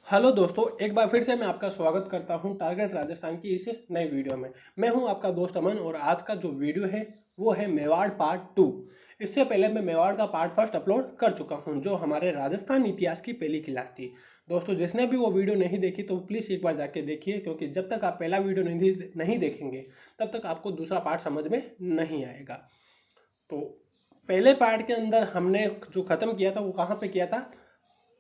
Hello दोस्तों, एक बार फिर से मैं आपका स्वागत करता हूं टारगेट राजस्थान की इस नई वीडियो में। मैं हूं आपका दोस्त अमन और आज का जो वीडियो है वो है मेवाड़ पार्ट 2। इससे पहले मैं मेवाड़ का पार्ट फर्स्ट अपलोड कर चुका हूं, जो हमारे राजस्थान इतिहास की पहली क्लास थी। दोस्तों, जिसने भी वो वीडियो नहीं देखी तो प्लीज़ एक बार जाके देखिए, क्योंकि जब तक आप पहला वीडियो नहीं देखेंगे तब तक आपको दूसरा पार्ट समझ में नहीं आएगा। तो पहले पार्ट के अंदर हमने जो ख़त्म किया था वो कहाँ पे किया था?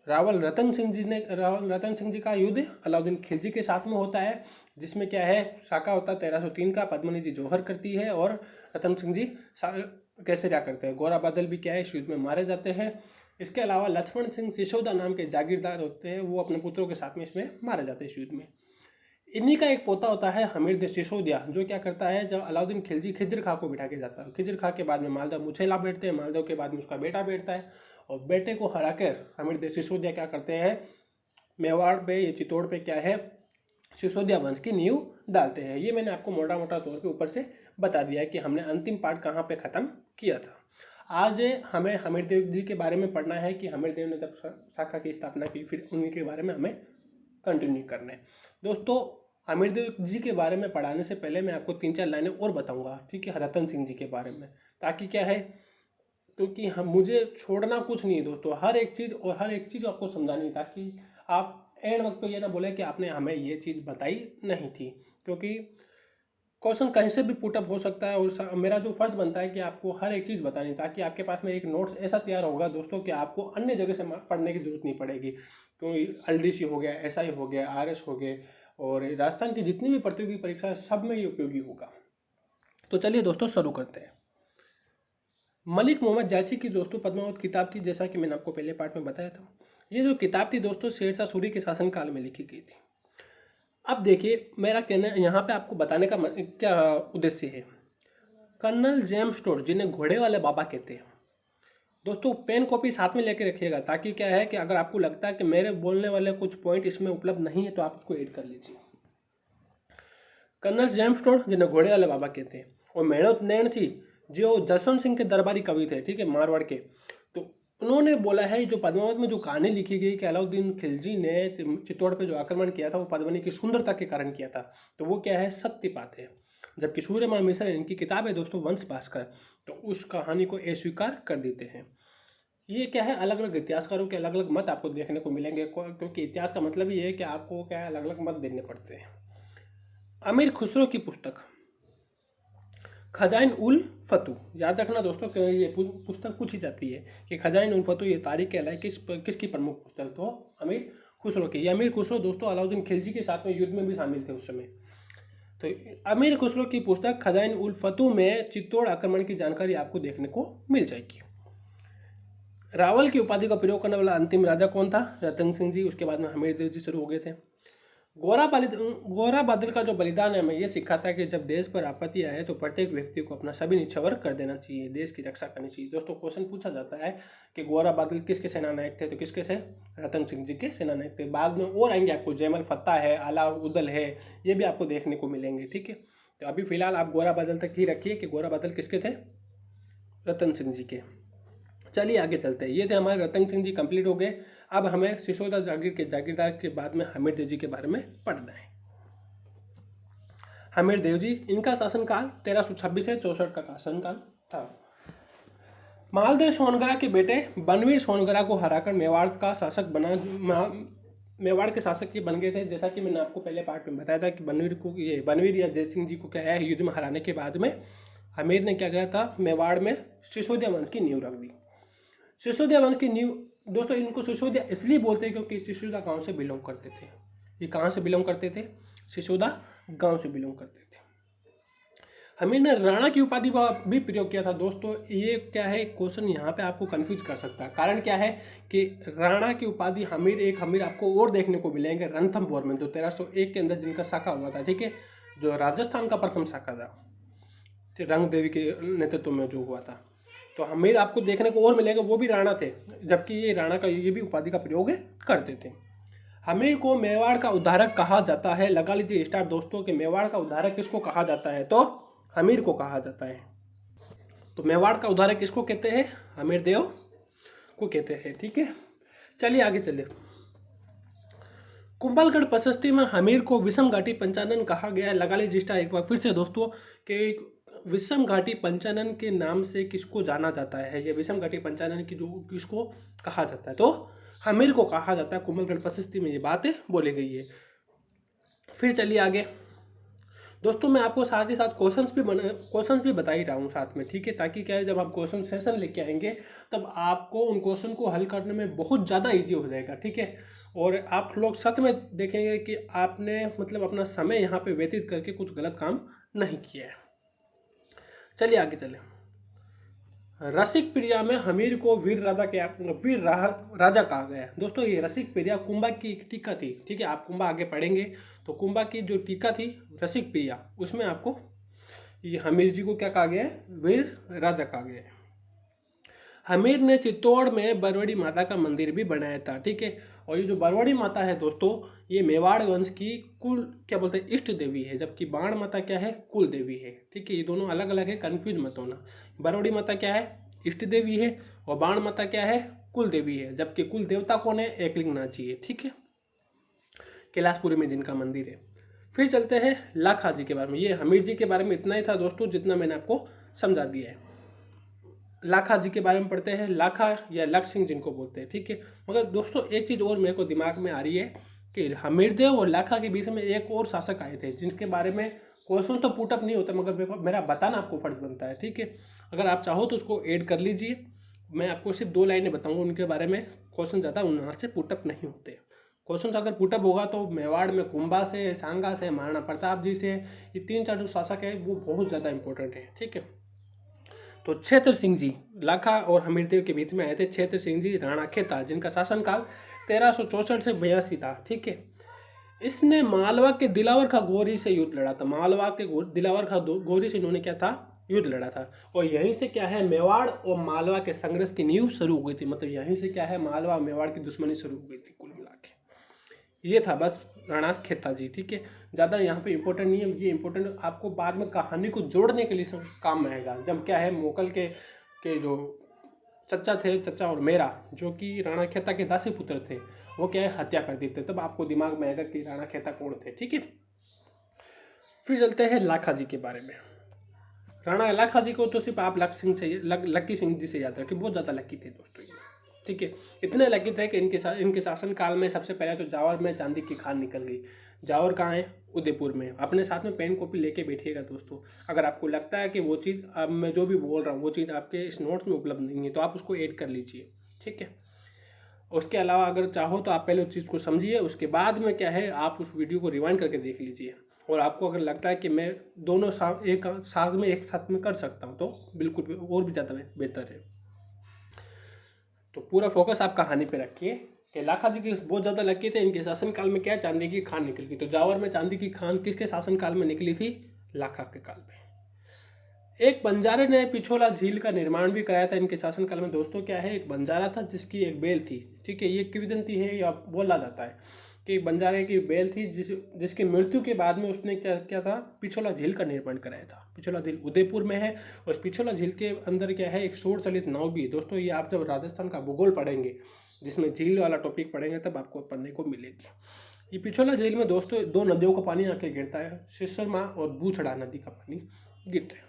रावल रतन सिंह जी का युद्ध अलाउद्दीन खिलजी के साथ में होता है, जिसमें क्या है, साका होता है 1303 का, पद्मिनी जी जौहर करती है और रतन सिंह जी कैसे क्या करते हैं। गोरा बादल भी क्या है, इस युद्ध में मारे जाते हैं। इसके अलावा लक्ष्मण सिंह सिसोदा नाम के जागीरदार होते हैं, वो अपने पुत्रों के साथ में इसमें मारे जाते हैं इस युद्ध में। इन्हीं का एक पोता होता है हमीर सिसोदिया, जो क्या करता है, जब अलाउद्दीन खिलजी खिजर खां को बिठा के जाता है, खिजर खां के बाद में मालदा मुछेला बैठते हैं, मालदेव के बाद में उसका बेटा बैठता है, और बेटे को हराकर हमीर सिसोदिया क्या करते हैं, मेवाड़ पे या चित्तौड़ पे क्या है, सिसोदिया वंश की नींव डालते हैं। ये मैंने आपको मोटा मोटा तौर पे ऊपर से बता दिया है कि हमने अंतिम पार्ट कहाँ पे ख़त्म किया था। आज हमें हमीरदेव जी के बारे में पढ़ना है कि हमीरदेव ने जब शाखा की स्थापना की, फिर उन्हीं के बारे में हमें कंटिन्यू करना है। दोस्तों, हमीरदेव जी के बारे में पढ़ाने से पहले मैं आपको 3-4 लाइनें और बताऊंगा, ठीक है, रतन सिंह जी के बारे में, ताकि क्या है, क्योंकि हम मुझे छोड़ना कुछ नहीं है दोस्तों, हर एक चीज़ आपको समझानी, ताकि आप एंड वक्त पे ये ना बोले कि आपने हमें ये चीज़ बताई नहीं थी, क्योंकि क्वेश्चन कहीं से भी पुटअप हो सकता है। और मेरा जो फर्ज बनता है कि आपको हर एक चीज़ बतानी, ताकि आपके पास में एक नोट्स ऐसा तैयार होगा दोस्तों कि आपको अन्य जगह से पढ़ने की जरूरत नहीं पड़ेगी। क्योंकि LDC हो गया, SI हो गया, RS हो गए, और राजस्थान की जितनी भी प्रतियोगी परीक्षा, सब में ये उपयोगी होगा। तो चलिए दोस्तों, शुरू करते हैं। मलिक मोहम्मद जायसी की दोस्तों पद्मावत किताब थी, जैसा कि मैंने आपको पहले पार्ट में बताया था। ये जो किताब थी दोस्तों, शेरशाह सूरी के शासनकाल में लिखी गई थी। अब देखिए, मेरा कहना यहाँ पे आपको बताने का क्या उद्देश्य है। कर्नल जेम्स स्टोर, जिन्हें घोड़े वाले बाबा कहते हैं, दोस्तों पेन कॉपी साथ में लेके रखिएगा, ताकि क्या है कि अगर आपको लगता है कि मेरे बोलने वाले कुछ पॉइंट इसमें उपलब्ध नहीं है तो आप उसको ऐड कर लीजिए। कर्नल जेम्स स्टोर, जिन्हें घोड़े वाले बाबा कहते हैं, और मेहनत नैन थी, जो जसवंत सिंह के दरबारी कवि थे, ठीक है, मारवाड़ के। तो उन्होंने बोला है, जो पद्मावत में जो कहानी लिखी गई कि अलाउद्दीन खिलजी ने चित्तौड़ पे जो आक्रमण किया था वो पद्मिनी की सुंदरता के कारण किया था, तो वो क्या है, सत्य बात है। जबकि सूर्यमान मिश्र, इनकी किताब है दोस्तों वंश भास्कर, तो उस कहानी को अस्वीकार कर देते हैं। ये क्या है, अलग अलग इतिहासकारों के अलग अलग मत आपको देखने को मिलेंगे, क्योंकि इतिहास का मतलब ये है कि आपको क्या है, अलग अलग मत देने पड़ते हैं। अमीर खुसरो की पुस्तक खजाइन उल फतू, याद रखना दोस्तों कि ये पुस्तक पूछी जाती है कि खजाइन उल फतू ये तारीख कहलाए किसकी प्रमुख पुस्तक, तो अमीर खुसरो की। ये अमीर खुसरो दोस्तों अलाउद्दीन खिलजी के साथ में युद्ध में भी शामिल थे उस समय। तो अमीर खुसरो की पुस्तक खजाइन उल फतू में चित्तौड़ आक्रमण की जानकारी आपको देखने को मिल जाएगी। रावल की उपाधि का प्रयोग करने वाला अंतिम राजा कौन था? रतन सिंह जी। उसके बाद में हमीरदेव जी शुरू हो गए थे। गोरा बादल का जो बलिदान है, हमें ये सिखाता है कि जब देश पर आपत्ति आए तो प्रत्येक व्यक्ति को अपना सभी निछावर कर देना चाहिए, देश की रक्षा करनी चाहिए। दोस्तों, क्वेश्चन पूछा जाता है कि गोरा बादल किसके सेनानायक थे, तो किसके थे? रतन सिंह जी के सेनानायक थे। बाद में और आएंगे आपको, जयमल फत्ता है, आला उदल है, ये भी आपको देखने को मिलेंगे, ठीक है। तो अभी फिलहाल आप गोरा बादल तक ही रखिए कि गोरा बादल किसके थे? रतन सिंह जी के। चलिए आगे चलते हैं। ये थे हमारे रतन सिंह जी, कंप्लीट हो गए। अब हमें सिसोदा जागीरदार के बाद में हमीर देव जी के बारे में पढ़ना है। हमीर देव जी, इनका शासनकाल 1326 से 64 का शासनकाल था। मालदेव सोनगरा के बेटे बनवीर सोनगरा को हराकर मेवाड़ के शासक ये बन गए थे। जैसा कि मैंने आपको पहले पार्ट में बताया था कि बनवीर या जय सिंह जी को क्या है, युद्ध में हराने के बाद में हमीर ने क्या किया था, मेवाड़ में सिसोदिया वंश की नींव रख दी। सिसोदिया वंश की नींव दोस्तों, इनको सिसोदिया इसलिए बोलते हैं क्योंकि सिसोदा गांव से बिलोंग करते थे। ये कहाँ से बिलोंग करते थे? सिसोदा गांव से बिलोंग करते थे। हमीर ने राणा की उपाधि का भी प्रयोग किया था। दोस्तों, ये क्या है, क्वेश्चन यहाँ पे आपको कंफ्यूज कर सकता है। कारण क्या है कि राणा की उपाधि हमीर आपको और देखने को मिलेंगे रणथंभौर में, जो 1301 के अंदर जिनका शाखा हुआ था, ठीक है, जो राजस्थान का प्रथम शाखा था, रंग देवी के नेतृत्व में जो हुआ था। तो हमीर आपको देखने को और मिलेंगे, वो भी राणा थे, जबकि ये राणा का ये भी उपाधि का प्रयोग करते थे। हमीर को मेवाड़ का उद्धारक कहा जाता है। लगा लीजिए स्टार दोस्तों कि मेवाड़ का उद्धारक किसको कहा जाता है, तो हमीर को कहा जाता है। तो मेवाड़ का उद्धारक किसको कहते हैं? हमीर देव को कहते हैं, ठीक है। चलिए आगे चलिए। कुंभलगढ़ प्रशस्ति में हमीर को विषम घाटी पंचानन कहा गया है। लगा लीजिए स्टार एक बार फिर से दोस्तों कि विषम घाटी पंचानन के नाम से किसको जाना जाता है, ये विषम घाटी पंचानन की जो किसको कहा जाता है, तो हमीर को कहा जाता है। कुंभलगढ़ प्रशस्ति में ये बात बोली गई है। फिर चलिए आगे दोस्तों, मैं आपको साथ ही साथ क्वेश्चंस भी बता ही रहा हूँ साथ में, ठीक है, ताकि क्या है जब आप क्वेश्चन सेशन लेके आएंगे तब आपको उन क्वेश्चन को हल करने में बहुत ज़्यादा ईजी हो जाएगा, ठीक है। और आप लोग सच में देखेंगे कि आपने मतलब अपना समय यहाँ पे व्यतीत करके कुछ गलत काम नहीं किया है। चलिए आगे चले। रसिक प्रिया में हमीर को वीर राजा कहा गया है। दोस्तों ये रसिक प्रिया कुंभा की एक टीका थी, ठीक है, आप कुंभा आगे पढ़ेंगे तो कुंभा की जो टीका थी रसिक प्रिया, उसमें आपको ये हमीर जी को क्या कहा गया है, वीर राजा कहा गया है। हमीर ने चित्तौड़ में बरवड़ी माता का मंदिर भी बनाया था, ठीक है। और ये जो बरवड़ी माता है दोस्तों, ये मेवाड़ वंश की कुल क्या बोलते हैं इष्ट देवी है, जबकि बाण माता क्या है, कुल देवी है, ठीक है। ये दोनों अलग अलग है, कंफ्यूज मत होना। बरवड़ी माता क्या है, इष्ट देवी है, और बाण माता क्या है, कुल देवी है, जबकि कुल देवता कौन है, एकलिंग जी है, ठीक है, कैलाशपुरी में जिनका मंदिर है। फिर चलते हैं लाखा जी के बारे में। ये हमीर जी के बारे में इतना ही था दोस्तों जितना मैंने आपको समझा दिया है। लाखा जी के बारे में पढ़ते हैं, लाखा या लख सिंह जिनको बोलते हैं, ठीक है। मगर दोस्तों एक चीज़ और मेरे को दिमाग में आ रही है कि हमीरदेव और लाखा के बीच में एक और शासक आए थे जिनके बारे में क्वेश्चन तो पुटअप नहीं होता, मगर मेरा बताना आपको फर्ज बनता है, ठीक है। अगर आप चाहो तो उसको ऐड कर लीजिए, मैं आपको सिर्फ 2 लाइनें बताऊँगा उनके बारे में। क्वेश्चन ज़्यादा उनमें से पुटअप नहीं होते। क्वेश्चन अगर पुटअप होगा तो मेवाड़ में कुंभा से, सांगा से, महाराणा प्रताप जी से, ये 3-4 जो शासक है वो बहुत ज़्यादा इंपॉर्टेंट है, ठीक है। तो क्षेत्र सिंह जी लाखा और हमीरदेव के बीच में आए थे। क्षेत्र सिंह जी राणा खेता, जिनका शासनकाल 1364 से 82 था, ठीक है। इसने मालवा के दिलावर खा गोरी से युद्ध लड़ा था। मालवा के दिलावर खा गोरी से इन्होंने क्या था, युद्ध लड़ा था। और यहीं से क्या है, मेवाड़ और मालवा के संघर्ष की नींव शुरू हो गई थी। मतलब यहीं से क्या है, मालवा और मेवाड़ की दुश्मनी शुरू हो गई थी कुल मिला के। ये था बस राणा खेता जी, ठीक है। ज़्यादा यहाँ पे इंपॉर्टेंट नहीं है, ये इंपॉर्टेंट आपको बाद में कहानी को जोड़ने के लिए काम में आएगा। जब क्या है मोकल के जो चचा थे, चचा और मेरा, जो कि राणा खेता के दासी पुत्र थे, वो क्या है हत्या कर देते, तब आपको दिमाग में आएगा कि राणा खेता कौन थे, ठीक है। फिर चलते हैं लाखा जी के बारे में। राणा लाखा जी को तो सिर्फ आप लक्की सिंह जी से याद रखें, बहुत ज़्यादा लक्की थे दोस्तों ये, ठीक है। इतने लकी थे कि इनके शासन काल में सबसे पहले तो जावर में चांदी की खान निकल गई। जावर कहाँ है, उदयपुर में। अपने साथ में पेन कॉपी लेके बैठिएगा दोस्तों। अगर आपको लगता है कि वो चीज़ अब मैं जो भी बोल रहा हूँ वो चीज़ आपके इस नोट्स में उपलब्ध नहीं है तो आप उसको ऐड कर लीजिए, ठीक है। उसके अलावा अगर चाहो तो आप पहले उस चीज़ को समझिए, उसके बाद में क्या है आप उस वीडियो को रिवाइंड करके देख लीजिए। और आपको अगर लगता है कि मैं दोनों एक साथ में कर सकता हूँ तो बिल्कुल और भी ज़्यादा बेहतर है। तो पूरा फोकस आप कहानी पे रखिए कि लाखा जी के बहुत ज़्यादा लकी थे। इनके शासनकाल में क्या चांदी की खान निकल गई। तो जावर में चांदी की खान किसके शासनकाल में निकली थी, लाखा के काल में। एक बंजारे ने पिछोला झील का निर्माण भी कराया था इनके शासनकाल में। दोस्तों क्या है, एक बंजारा था जिसकी एक बेल थी, ठीक है। ये किंवदंती है या बोला जाता है कि एक बंजारे की बेल थी जिसकी मृत्यु के बाद में उसने क्या था, पिछोला झील का निर्माण कराया था। पिछोला झील उदयपुर में है और पिछोला झील के अंदर क्या है, एक शोर चलित नाव भी है। दोस्तों ये आप जब राजस्थान का भूगोल पढ़ेंगे, जिसमें झील वाला टॉपिक पढ़ेंगे, तब आपको पढ़ने को मिलेगी। ये पिछोला झील में दोस्तों 2 नदियों का पानी आके गिरता है, सिसरमा और बूछड़ा नदी का पानी गिरता है।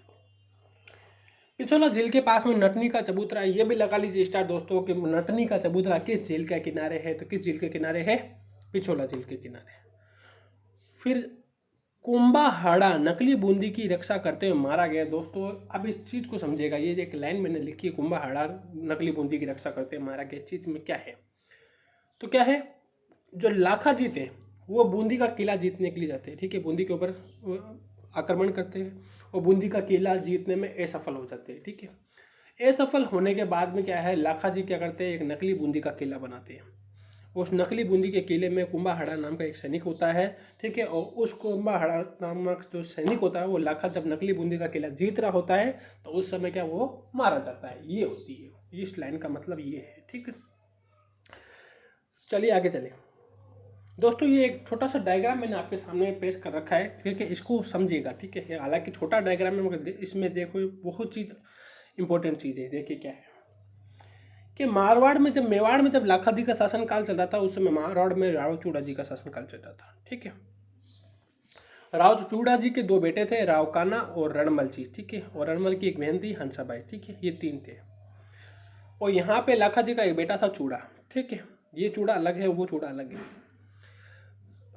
पिछोला झील के पास में नटनी का चबूतरा है। ये भी लगा लीजिए स्टार दोस्तों कि नटनी का चबूतरा किस झील के किनारे है, तो किस झील के किनारे है, पिछोला झील के किनारे। फिर कुंभाहाड़ा नकली बूंदी की रक्षा करते हुए मारा गया। दोस्तों अब इस चीज़ को समझिएगा, ये एक लाइन मैंने लिखी है, कुंभाहाड़ा नकली बूंदी की रक्षा करते हुए मारा गया। इस चीज़ में क्या है, तो क्या है, जो लाखा जी थे वो बूंदी का किला जीतने के लिए जाते हैं, ठीक है। बूंदी के ऊपर आक्रमण करते हैं और बूंदी का किला जीतने में असफल हो जाते हैं, ठीक है। असफल होने के बाद में क्या है, लाखा जी क्या करते हैं, एक नकली बूंदी का किला बनाते हैं। उस नकली बूंदी के किले में कुंभाहाड़ा नाम का एक सैनिक होता है, ठीक है। और उस कुंभाहाड़ा नामक जो सैनिक होता है वो लाखा जब नकली बूंदी का किला जीत रहा होता है तो उस समय क्या वो मारा जाता है। ये होती है इस लाइन का मतलब ये है, ठीक है। चलिए आगे चले दोस्तों। ये एक छोटा सा डायग्राम मैंने आपके सामने पेश कर रखा है, ठीक है। इसको समझिएगा, ठीक है। हालांकि छोटा डायग्राम है मगर इसमें देखो बहुत चीज़ इंपॉर्टेंट चीज़ है। देखिए क्या है कि मारवाड़ में जब मेवाड़ में जब लाखाजी का शासनकाल चल रहा था उस समय मारवाड़ में राव चूड़ा जी का शासनकाल चल रहा था। ठीक है, राव चूड़ा जी के 2 बेटे थे, राव काना और रणमल जी। ठीक है, और रणमल की एक बहन थी हंसाबाई। ठीक है, ये 3 थे। और यहाँ पे लाखाजी का एक बेटा था चूड़ा। ठीक है, ये चूड़ा अलग है, वो चूड़ा अलग है।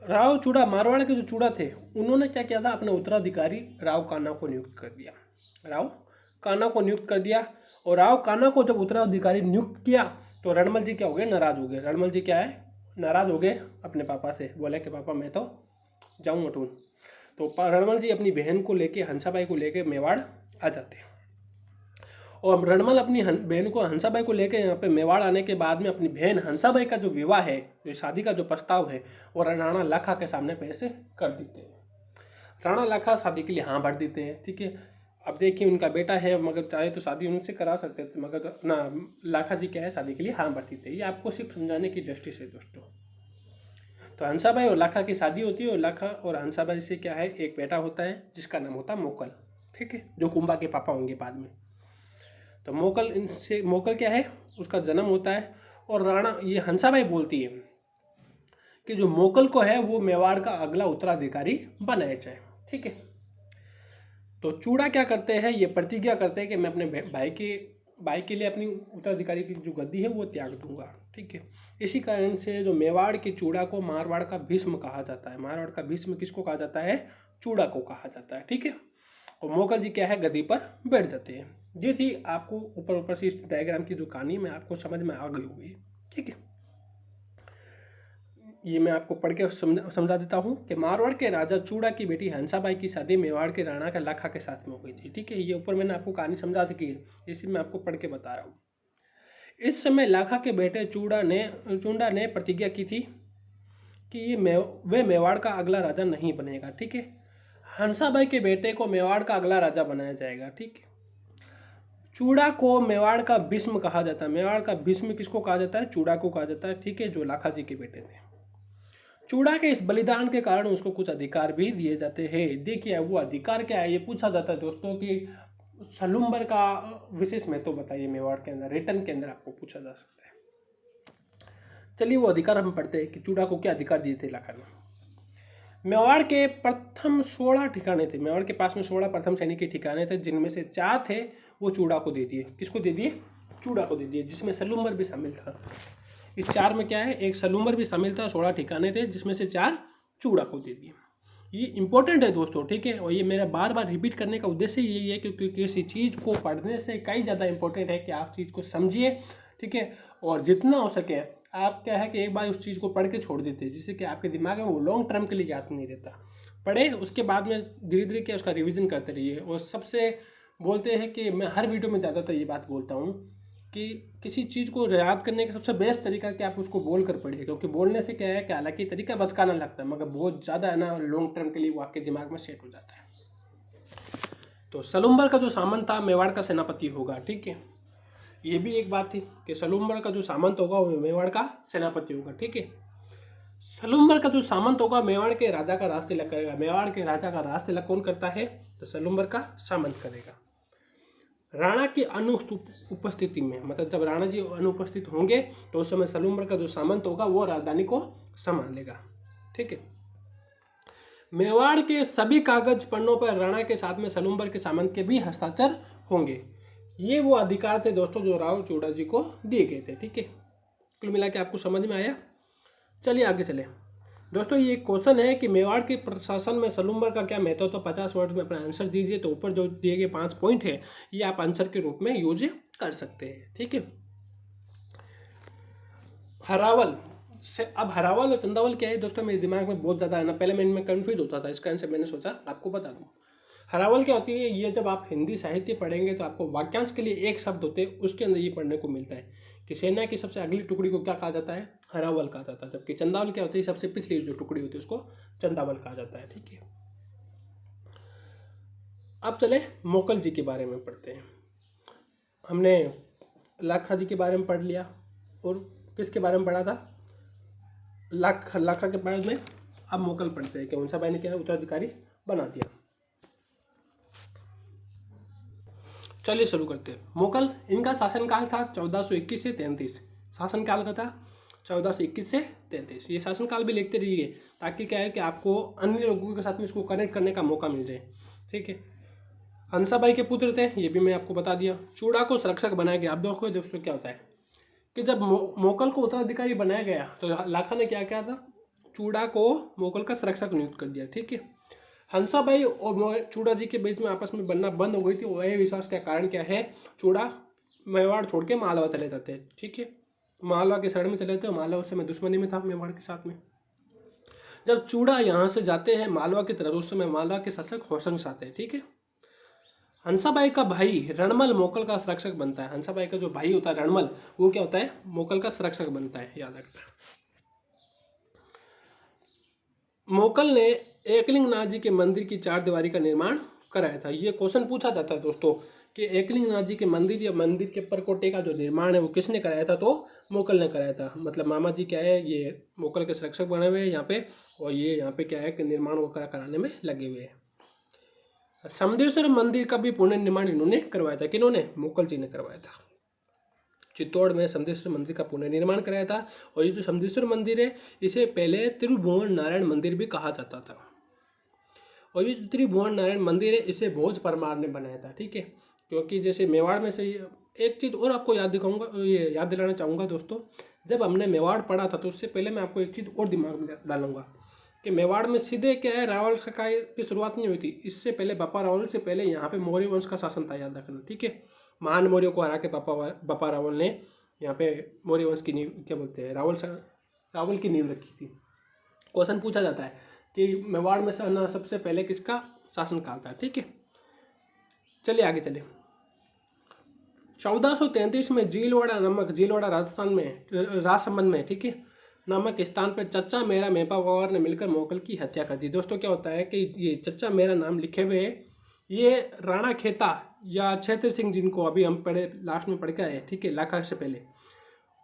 राव चूड़ा, मारवाड़ के जो चूड़ा थे, उन्होंने क्या किया था, अपने उत्तराधिकारी राव काना को नियुक्त कर दिया। राव काना को नियुक्त कर दिया। और राव काना को जब उत्तराधिकारी नियुक्त किया तो रणमल जी क्या हो गए, नाराज हो गए। रणमल जी क्या है, नाराज हो गए अपने पापा से, बोले कि पापा मैं तो जाऊँ अटून। तो रणमल जी अपनी बहन को लेके, हंसाबाई को लेके मेवाड़ आ जाते हैं। और रणमल अपनी बहन को, हंसाबाई को लेकर यहाँ पे मेवाड़ आने के बाद में अपनी बहन हंसाबाई का जो विवाह है, जो शादी का जो प्रस्ताव है, वो राणा लाखा के सामने पैसे कर देते हैं। राणा लाखा शादी के लिए हाँ भर देते हैं। ठीक है, अब देखिए उनका बेटा है, मगर चाहे तो शादी उनसे करा सकते थे, मगर ना लाखा जी क्या है, शादी के लिए हाँ भर देते हैं। ये आपको सिर्फ समझाने की दृष्टि से दोस्तों। तो हंसाबाई और लाखा की शादी होती है, और लाखा और हंसाबाई से क्या है, एक बेटा होता है जिसका नाम होता है मोकल। ठीक है, जो कुंभा के पापा होंगे बाद में। तो मोकल, इनसे मोकल क्या है, उसका जन्म होता है। और राणा, ये हंसाबाई बोलती है कि जो मोकल को है वो मेवाड़ का अगला उत्तराधिकारी बनाया जाए। ठीक है, तो चूड़ा क्या करते हैं, ये प्रतिज्ञा करते हैं कि मैं अपने भाई के लिए अपनी उत्तराधिकारी की जो गद्दी है वो त्याग दूंगा। ठीक है, इसी कारण से जो मेवाड़ के चूड़ा को मारवाड़ का भीष्म कहा जाता है। मारवाड़ का भीष्म किसको कहा जाता है, चूड़ा को कहा जाता है। ठीक है, और मोकल जी क्या है, गद्दी पर बैठ जाते हैं। ये थी आपको ऊपर से इस डायग्राम की जो कहानी में आपको समझ में आ गई होगी। ठीक है, ये मैं आपको पढ़ के समझा देता हूँ कि मारवाड़ के राजा चूड़ा की बेटी हंसाबाई की शादी मेवाड़ के राणा का लाखा के साथ में हो गई थी। ठीक है, ये ऊपर मैंने आपको कहानी समझा दी है, इसी मैं आपको पढ़ के बता रहा हूँ। इस समय लाखा के बेटे चूड़ा ने प्रतिज्ञा की थी कि वे मेवाड़ का अगला राजा नहीं बनेगा। ठीक है, हंसाबाई के बेटे को मेवाड़ का अगला राजा बनाया जाएगा। ठीक है, चूड़ा को मेवाड़ का भीष्म कहा जाता है। मेवाड़ का भीष्म किसको कहा जाता है, चूड़ा को कहा जाता है। ठीक है, जो लाखा जी के बेटे थे। चूड़ा के इस बलिदान के कारण उसको कुछ अधिकार भी दिए जाते हैं। देखिए वो अधिकार क्या है, ये पूछा जाता है दोस्तों कि सलुम्बर का विशेष महत्व बताइए मेवाड़ के अंदर, रिटर्न के अंदर आपको पूछा जा सकता है। चलिए वो अधिकार हम पढ़ते हैं कि चूड़ा को क्या अधिकार दिए थे लाखा ने। मेवाड़ के प्रथम 16 ठिकाने थे। मेवाड़ के पास में 16 प्रथम श्रेणी के ठिकाने थे, जिनमें से 4 थे वो चूड़ा को दे दिए। किसको दे दिए, चूड़ा को दे दिए, जिसमें सलुम्बर भी शामिल था। इस 4 में क्या है, एक सलुम्बर भी शामिल था। 16 ठिकाने थे जिसमें से 4 चूड़ा को दे दिए। ये इंपॉर्टेंट है दोस्तों। ठीक है, और ये मेरा बार बार रिपीट करने का उद्देश्य यही है क्योंकि किसी चीज़ को पढ़ने से कई ज़्यादा इंपॉर्टेंट है कि आप चीज़ को समझिए। ठीक है, और जितना हो सके आप क्या है कि एक बार उस चीज़ को पढ़ के छोड़ देते हैं, जिससे कि आपके दिमाग में वो लॉन्ग टर्म के लिए याद नहीं रहता। पढ़े, उसके बाद में धीरे धीरे क्या उसका रिवीजन करते रहिए। और सबसे बोलते हैं कि मैं हर वीडियो में ज़्यादातर ये बात बोलता हूँ कि किसी चीज़ को याद करने का सबसे बेस्ट तरीका कि आप उसको बोल कर पढ़िए, क्योंकि बोलने से क्या है कि हालांकि तरीका बचकाना लगता है, मगर बहुत ज़्यादा है ना, लॉन्ग टर्म के लिए वो आपके दिमाग में सेट हो जाता है। तो सलुम्बर का जो सामंत था मेवाड़ का सेनापति होगा। ठीक है, ये भी एक बात थी कि सलुम्बर का जो सामंत होगा वो मेवाड़ का सेनापति होगा। ठीक है, सलुम्बर का जो सामंत होगा मेवाड़ के राजा का राज तिलक करेगा। मेवाड़ के राजा का राज तिलक कौन करता है, तो सलुम्बर का सामंत करेगा। राणा की अनुपस्थिति में, मतलब जब राणा जी अनुपस्थित होंगे तो उस समय सलुम्बर का जो सामंत होगा वो राजधानी को संभालेगा। ठीक है, मेवाड़ के सभी कागज पन्नों पर राणा के साथ में सलुम्बर के सामंत के भी हस्ताक्षर होंगे। ये वो अधिकार थे दोस्तों जो राव चूड़ा जी को दिए गए थे। ठीक है, कुल मिला के आपको समझ में आया। चलिए आगे चले दोस्तों। ये क्वेश्चन है कि मेवाड़ के प्रशासन में सलुम्बर का क्या महत्व, तो 50 वर्ड में अपना आंसर दीजिए। तो ऊपर जो दिए गए 5 पॉइंट है ये आप आंसर के रूप में यूज कर सकते हैं। ठीक है, हरावल से, अब हरावल और चंदावल क्या है दोस्तों, मेरे दिमाग में बहुत ज़्यादा है ना, पहले मैं इनमें कन्फ्यूज होता था, इसका आंसर मैंने सोचा आपको बता दूँ। हरावल क्या होती है, ये जब आप हिंदी साहित्य पढ़ेंगे तो आपको वाक्यांश के लिए एक शब्द होते हैं, उसके अंदर ये पढ़ने को मिलता है कि सेना की सबसे अगली टुकड़ी को क्या कहा जाता है, हरावल कहा जाता है। जबकि चंदावल क्या होती है, सबसे पिछली जो टुकड़ी होती है उसको चंदावल कहा जाता है। ठीक है, अब चले मोकल जी के बारे में पढ़ते हैं। हमने लाखा जी के बारे में पढ़ लिया और किसके बारे में पढ़ा था, लाखा के बारे में। अब मोकल पढ़ते हैं कि हंसाबाई ने क्या उत्तराधिकारी बना दिया। चलिए शुरू करते हैं। मुगल, इनका शासनकाल था 1421 से 33। शासनकाल का था 1421 से 33। ये शासनकाल भी लिखते रहिए ताकि क्या है कि आपको अन्य लोगों के साथ में इसको कनेक्ट करने का मौका मिल जाए। ठीक है। हंसाबाई के पुत्र थे, ये भी मैं आपको बता दिया। चूड़ा को संरक्षक बनाया गया। अब देखो दोस्तों क्या होता है कि जब मोगल को उत्तराधिकारी बनाया गया तो लाखा ने क्या किया था, चूड़ा को मोगल का संरक्षक नियुक्त कर दिया। ठीक है। हंसाबाई और चूड़ा जी के बीच में आपस में बनना बंद हो गई थी। वह विश्वास का कारण क्या है, चूड़ा मेवाड़ छोड़ के मालवा चले जाते हैं। ठीक है। मालवा के शरण में चले जाते, मालवा उस समय दुश्मनी में था मेवाड़ के साथ में। जब चूड़ा यहाँ से जाते हैं मालवा की तरफ, उस समय मालवा के शासक होशंग आते हैं। ठीक है। हंसाबाई का भाई रणमल मोगल का संरक्षक बनता है। हंसाबाई का जो भाई होता है रणमल, वो क्या होता है, मोगल का संरक्षक बनता है, याद रखना। मोगल ने एकलिंगनाथ जी के मंदिर की 4 दीवारी का निर्माण कराया था। ये क्वेश्चन पूछा जाता है दोस्तों कि एकलिंगनाथ जी के मंदिर या मंदिर के परकोटे का जो निर्माण है वो किसने कराया था, तो मोगल ने कराया था। मतलब मामा जी क्या है, ये मोगल के संरक्षक बने हुए हैं यहाँ पे, और ये यहाँ पे क्या है कि निर्माण वगैरह कराने में लगे हुए हैं। समदेश्वर मंदिर का भी पुनर्निर्माण इन्होंने करवाया था। किन्होंने, मुगल जी ने करवाया था। चित्तौड़ में समदेश्वर मंदिर का पुनर्निर्माण कराया था। और ये जो समदेश्वर मंदिर है, इसे पहले त्रिभुवन नारायण मंदिर भी कहा जाता था। और ये जो त्रिभुवन नारायण मंदिर है, इसे भोज परमार ने बनाया था। ठीक है। क्योंकि जैसे मेवाड़ में से एक चीज़ और आपको याद दिखाऊंगा, ये याद दिलाना चाहूँगा दोस्तों, जब हमने मेवाड़ पढ़ा था तो उससे पहले मैं आपको एक चीज़ और दिमाग में डालूंगा कि मेवाड़ में सीधे क्या है, रावल की शुरुआत नहीं हुई थी। इससे पहले बप्पा रावल से पहले यहाँ पे मौर्य वंश का शासन था, याद रखना। ठीक है। महान मौर्य को हरा के बप्पा रावल ने यहाँ पे मौर्य वंश की नींव, क्या बोलते हैं, रावल की नींव रखी थी। क्वेश्चन पूछा जाता है कि मेवाड़ में से सबसे पहले किसका शासनकाल था। ठीक है। चलिए आगे चले। 1433 में झीलवाड़ा राजस्थान में, राजसमंद में, ठीक है, नामक स्थान पर चच्चा मेरा मेपावार ने मिलकर मोगल की हत्या कर दी। दोस्तों क्या होता है कि ये चच्चा मेरा नाम लिखे हुए, ये राणा खेता या क्षेत्र सिंह, जिनको अभी हम पढ़े लास्ट में पढ़ के आए, ठीक है, लाखा से पहले,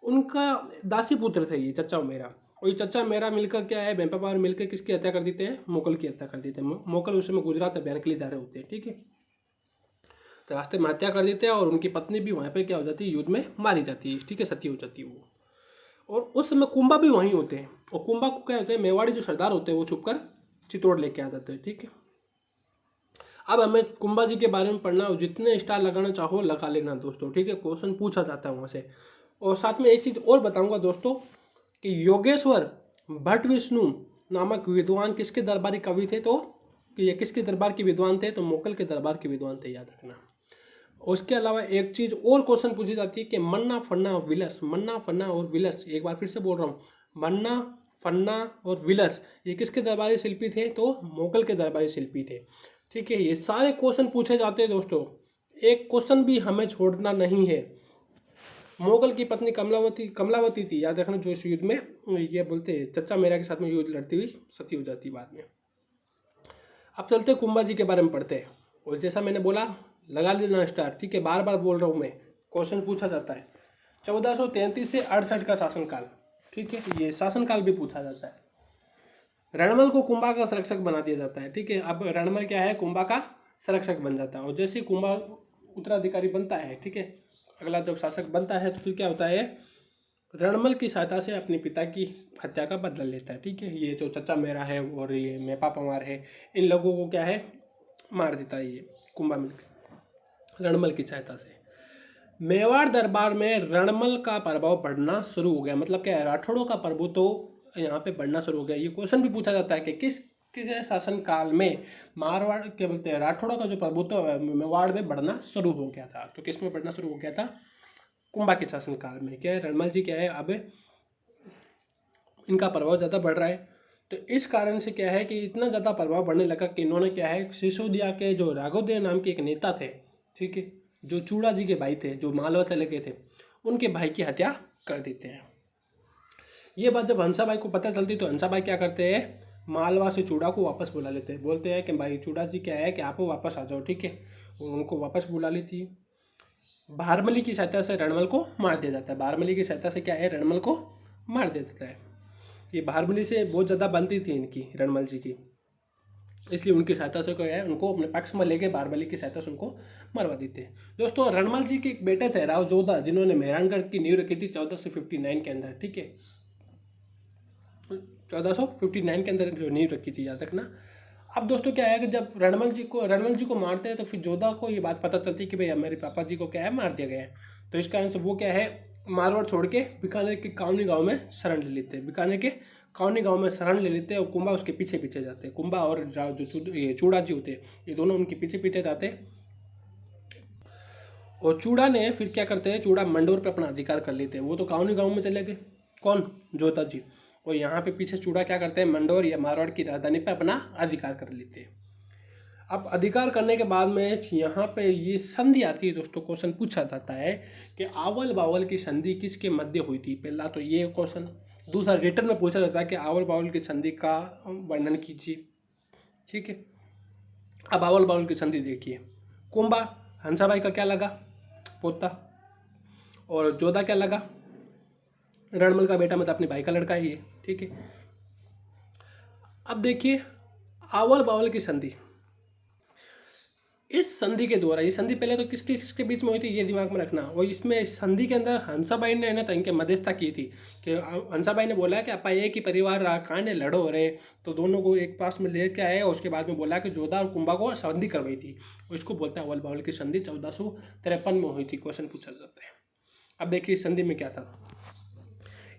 उनका दासी पुत्र थे ये चच्चा मेरा। और ये चच्चा मेरा मिलकर क्या है, मेपावार मिलकर किसकी हत्या कर देते हैं, मोगल की हत्या कर देते हैं। मोगल उस समय गुजरात अभियान के लिए जा रहे होते हैं। ठीक है। तो रास्ते में हत्या कर देते हैं और उनकी पत्नी भी वहाँ पे क्या हो जाती है, युद्ध में मारी जाती है। ठीक है, सती हो जाती है वो। और उस समय कुंभा भी वहीं होते हैं। और कुंभा को क्या होते हैं, मेवाड़ी जो सरदार होते हैं वो छुपकर चित्तौड़ लेके आ जाते हैं। ठीक है। अब हमें कुंभा जी के बारे में पढ़ना, जितने स्टार लगाना चाहो लगा लेना दोस्तों। ठीक है। क्वेश्चन पूछा जाता है वहाँ से। और साथ में एक चीज़ और बताऊंगा दोस्तों कि योगेश्वर भट्ट विष्णु नामक विद्वान किसके दरबारी कवि थे, तो ये किसके दरबार के विद्वान थे, तो मोगल के दरबार के विद्वान थे, याद रखना। उसके अलावा एक चीज़ और क्वेश्चन पूछी जाती है कि मन्ना फन्ना और विलस, मन्ना फन्ना और विलस, एक बार फिर से बोल रहा हूँ, मन्ना फन्ना और विलस ये किसके दरबारी शिल्पी थे, तो मोगल के दरबारी शिल्पी थे। ठीक है। ये सारे क्वेश्चन पूछे जाते हैं दोस्तों, एक क्वेश्चन भी हमें छोड़ना नहीं है। मोगल की पत्नी कमलावती थी, याद रखना, जो इस युद्ध में ये बोलते चच्चा मेरा के साथ में युद्ध लड़ती हुई सती हो जाती बाद में। अब चलते कुंभा जी के बारे में पढ़ते हैं। और जैसा मैंने बोला, लगा लेना स्टार। ठीक है, बार बार बोल रहा हूँ मैं, क्वेश्चन पूछा जाता है। 1433 से 68 का शासनकाल, ठीक है, ये शासनकाल भी पूछा जाता है। रणमल को कुंभा का संरक्षक बना दिया जाता है। ठीक है। अब रणमल क्या है, कुंभा का संरक्षक बन जाता है। और जैसे ही कुंभा उत्तराधिकारी बनता है, ठीक है, अगला जब शासक बनता है, तो फिर क्या होता है, रणमल की सहायता से अपने पिता की हत्या का बदला लेता है। ठीक है। ये जो चच्चा मेरा है और ये मेपा पवार है, इन लोगों को क्या है, मार देता है ये कुंभा मिलकर रणमल की सहायता से। मेवाड़ दरबार में रणमल का प्रभाव बढ़ना शुरू हो गया। मतलब क्या है, राठौड़ों का प्रभुत्व तो यहाँ पे बढ़ना शुरू हो गया। ये क्वेश्चन भी पूछा जाता है कि किस शासन काल में मारवाड़, क्या बोलते हैं, राठौड़ों का जो प्रभुत्व मेवाड़ में बढ़ना शुरू हो गया था। तो किस में बढ़ना शुरू हो गया था, कुंभा के शासन काल में। क्या है, रणमल जी क्या है, अब इनका प्रभाव ज़्यादा बढ़ रहा है। तो इस कारण से क्या है कि इतना ज़्यादा प्रभाव बढ़ने लगा कि इन्होंने क्या है, सिसोदिया के जो राघवदेव नाम के एक नेता थे, ठीक है, जो चूड़ा जी के भाई थे, जो मालवा चले गए थे, उनके भाई की हत्या कर देते हैं। ये बात जब हंसाबाई को पता चलती तो हंसाबाई क्या करते हैं, मालवा से चूड़ा को वापस बुला लेते हैं। बोलते हैं कि भाई चूड़ा जी क्या है कि आप वापस आ जाओ। ठीक है। उनको वापस बुला लेती है। भारमली की सहायता से रणमल को मार दिया जाता है। भारमली की सहायता से क्या है, रणमल को मार दिया जाता है। ये भारमली से बहुत ज़्यादा बनती थी इनकी, रणमल जी की। इसलिए उनकी सहायता से क्या है, उनको अपने पक्ष में लेके बारबली की सहायता से उनको मरवा देते हैं। दोस्तों रणमल जी के एक बेटे थे राव जोधा, जिन्होंने मेहरानगढ़ की नींव रखी थी 1459 के अंदर, ठीक है, 1459 के अंदर जो नींव रखी थी, याद रखना। अब दोस्तों क्या है कि जब रणमल जी को मारते हैं तो फिर जोधा को ये बात पता चलती है कि भाई मेरे पापा जी को क्या है, मार दिया गया है। तो इस कारण से वो क्या है, मारवाड़ छोड़ के बीकानेर के कावनी गांव में शरण ले लेते हैं, बीकानेर के कावनी गांव में शरण ले लेते हैं, और कुंभा उसके पीछे पीछे जाते हैं। कुंभा और जो ये चूड़ा जी होते हैं, ये दोनों उनके पीछे पीछे जाते हैं। और चूड़ा ने फिर क्या करते हैं, चूड़ा मंडोर पे अपना अधिकार कर लेते हैं। वो तो कावनी गांव में चले गए, कौन, जोधा जी। और यहाँ पे पीछे चूड़ा क्या करते हैं, मंडोर या मारवाड़ की राजधानी पे अपना अधिकार कर लेते हैं। अब अधिकार करने के बाद में यहाँ पे ये संधि आती है दोस्तों, क्वेश्चन पूछा जाता है कि आवल बावल की संधि किसके मध्य हुई थी। पहला तो ये क्वेश्चन, दूसरा रिटर्न में पूछा जाता है कि आवल बावल की संधि का वर्णन कीजिए, ठीक है। अब आवल बावल की संधि देखिए, कुंभा हंसाबाई का क्या लगा, पोता, और जोधा क्या लगा, रणमल का बेटा, मतलब अपने भाई का लड़का ही है, ठीक है। अब देखिए आवल बावल की संधि, इस संधि के द्वारा, ये संधि पहले तो किसके किसके बीच में हुई थी, ये दिमाग में रखना। और इसमें इस संधि के अंदर हंसाबाई ने ना इनके मध्यस्थता की थी, कि हंसाबाई ने बोला कि अपा एक ही परिवार काने लड़ो रहे, तो दोनों को एक पास में लेके आए, और उसके बाद में बोला कि जोधा और कुंभा को संधि करवाई थी, और इसको बोलते हैं अवल बावल की संधि, 1453 में हुई थी। क्वेश्चन पूछा जाता है। अब देखिए इस संधि में क्या था।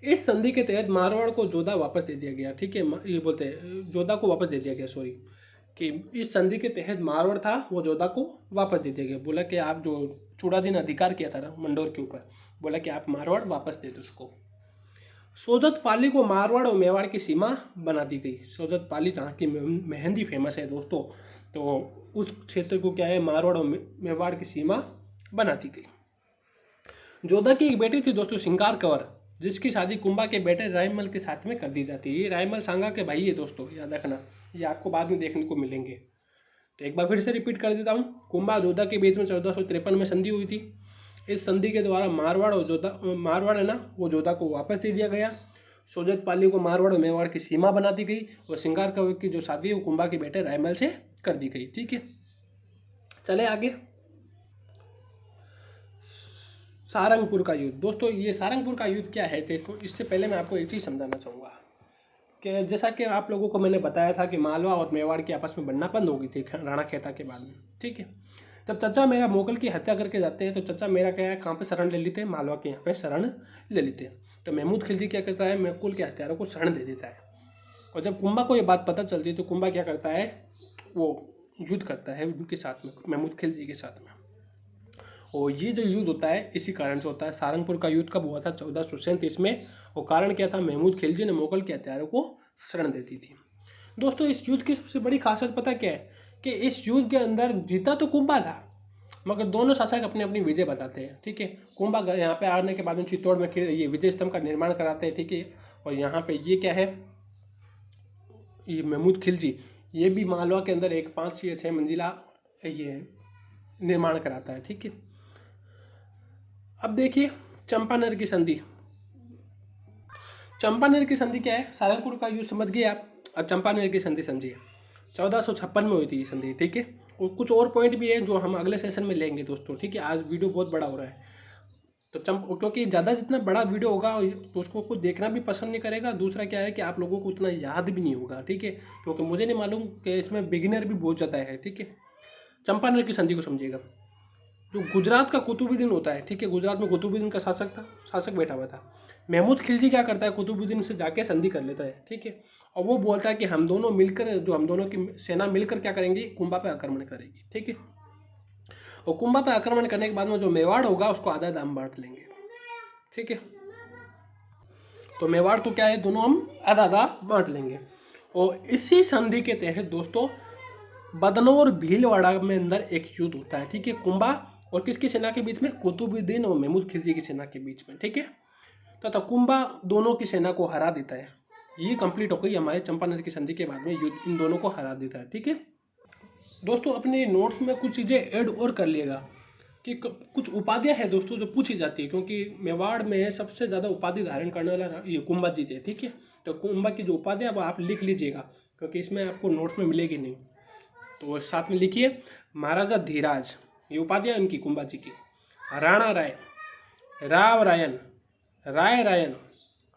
इस संधि के तहत मारवाड़ को जोधा वापस दे दिया गया, ठीक है, ये बोलते हैं जोधा को वापस दे दिया गया, सॉरी, कि इस संधि के तहत मारवाड़ था वो जोधा को वापस दे दिया गया। बोला कि आप जो चूड़ा जी ने अधिकार किया था मंडोर के ऊपर, बोला कि आप मारवाड़ वापस दे दो उसको। सोजत पाली को मारवाड़ और मेवाड़ की सीमा बना दी गई। सोजत पाली जहाँ की मेहंदी फेमस है दोस्तों, तो उस क्षेत्र को क्या है, मारवाड़ और मेवाड़ की सीमा बना दी गई। जोधा की एक बेटी थी दोस्तों सिंगार कंवर, जिसकी शादी कुंभा के बेटे रायमल के साथ में कर दी जाती है। ये रायमल सांगा के भाई है दोस्तों, याद रखना, ये आपको बाद में देखने को मिलेंगे। तो एक बार फिर से रिपीट कर देता हूँ, कुंभा जोधा के बीच में 1453 में संधि हुई थी। इस संधि के द्वारा मारवाड़ है ना, वो जोधा को वापस दे दिया गया। सोजत पाली को मारवाड़ और मेवाड़ की सीमा बना दी गई, और सिंगार कंवर की जो शादी है वो कुंभा के बेटे रायमल से कर दी गई, ठीक है। चले आगे, सारंगपुर का युद्ध। दोस्तों ये सारंगपुर का युद्ध क्या है, देखो इससे पहले मैं आपको एक चीज़ समझाना चाहूँगा कि जैसा कि आप लोगों को मैंने बताया था कि मालवा और मेवाड़ की आपस में बनना बंद हो गई थी राणा खेता के बाद में, ठीक है। जब चचा मेरा मुगल की हत्या करके जाते हैं, तो चचा मेरा क्या है, कहाँ पे शरण ले लेते हैं, मालवा के यहाँ पे शरण ले लेते हैं। तो महमूद खिलजी क्या करता है, मुगल के हत्यारों को शरण दे देता है। और जब कुंभा को ये बात पता चलती है, तो कुंभा क्या करता है, वो युद्ध करता है उनके साथ में, महमूद खिलजी के साथ में। और ये जो युद्ध होता है इसी कारण से होता है। सारंगपुर का युद्ध कब हुआ था, 1437 में। और कारण क्या था, महमूद खिलजी ने मुगल के हथियारों को शरण दे दी थी। दोस्तों इस युद्ध की सबसे बड़ी खासियत पता क्या है, कि इस युद्ध के अंदर जीता तो कुंभा था, मगर दोनों शासक अपनी अपनी विजय बताते हैं, ठीक है। कुंभा यहाँ पे आने के बाद चित्तौड़ में ये विजय स्तंभ का निर्माण कराते हैं, ठीक है। और यहाँ पे ये क्या है, ये महमूद खिलजी, ये भी मालवा के अंदर एक 5 या 6 मंजिला ये निर्माण कराता है, ठीक है। अब देखिए चंपानेर की संधि। चंपानेर की संधि क्या है, सारंगपुर का युद्ध समझ गए आप, अब चंपानेर की संधि समझिए। 1456 में हुई थी ये संधि, ठीक है। और कुछ और पॉइंट भी है जो हम अगले सेशन में लेंगे दोस्तों, ठीक है। आज वीडियो बहुत बड़ा हो रहा है, तो क्योंकि ज़्यादा जितना बड़ा वीडियो होगा तो उसको कुछ देखना भी पसंद नहीं करेगा। दूसरा क्या है कि आप लोगों को उतना याद भी नहीं होगा, ठीक है, क्योंकि मुझे नहीं मालूम कि इसमें बिगिनर भी बहुत ज़्यादा है, ठीक है। चंपानेर की संधि को समझिएगा। जो गुजरात का कुतुबुद्दीन होता है, ठीक है, गुजरात में कुतुबुद्दीन का शासक बैठा हुआ था। महमूद खिलजी क्या करता है, कुतुबुद्दीन से जाके संधि कर लेता है, ठीक है। और वो बोलता है कि हम दोनों की सेना मिलकर क्या करेंगी, कुंभा पे आक्रमण करेगी, ठीक है। और कुंभा पे आक्रमण करने के बाद में जो मेवाड़ होगा उसको आधा दाम बांट लेंगे, ठीक है। तो मेवाड़ को क्या है, दोनों हम आधा आधा बांट लेंगे। और इसी संधि के तहत दोस्तों बदनौर भीलवाड़ा में अंदर एक युद्ध होता है, ठीक है, कुंभा और किसकी सेना के बीच में, कुतुबुद्दीन और महमूद खिलजी की सेना के बीच में, ठीक है। तथा कुंभा दोनों की सेना को हरा देता है। ये कंप्लीट हो गई हमारे चंपानेर की संधि के बाद में युद्ध इन दोनों को हरा देता है, ठीक है। दोस्तों अपने नोट्स में कुछ चीज़ें ऐड और कर लिएगा कि कुछ उपाधियाँ हैं दोस्तों जो पूछी जाती है, क्योंकि मेवाड़ में सबसे ज़्यादा उपाधि धारण करने वाला ये कुंभा जी थे, ठीक है। तो कुंभा की जो उपाधियाँ वो आप लिख लीजिएगा, क्योंकि इसमें आपको नोट्स में मिलेगी नहीं। तो साथ में लिखिए, महाराजा धीराज, ये उपाधियाँ इनकी कुंभा जी की। राणा राय, राव रायन, राय रायन,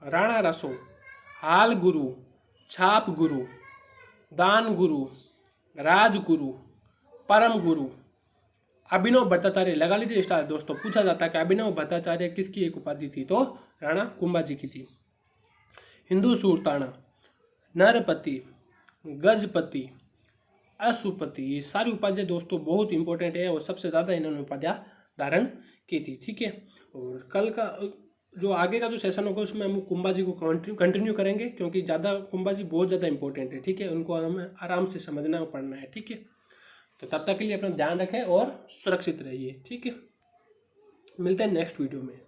राणा रसो, हाल गुरु, छाप गुरु, दान गुरु, राजगुरु, परम गुरु, अभिनव भट्टाचार्य। लगा लीजिए स्टार दोस्तों, पूछा जाता है कि अभिनव भट्टाचार्य किसकी एक उपाधि थी, तो राणा कुंभा जी की थी। हिंदू सुल्ताना, नरपति, गजपति, अशुपति, ये सारी उपाधियाँ दोस्तों बहुत इंपॉर्टेंट है और सबसे ज़्यादा इन्होंने उपाधियाँ धारण की थी। ठीक है, और कल का जो आगे का जो सेशन होगा उसमें हम कुंभा जी को कंटिन्यू करेंगे, क्योंकि ज़्यादा कुंभा जी बहुत ज़्यादा इंपॉर्टेंट है। ठीक है, उनको हमें आराम से समझना और पढ़ना है। ठीक है, तो तब तक के लिए अपना ध्यान रखें और सुरक्षित रहिए। ठीक है, मिलते हैं नेक्स्ट वीडियो में।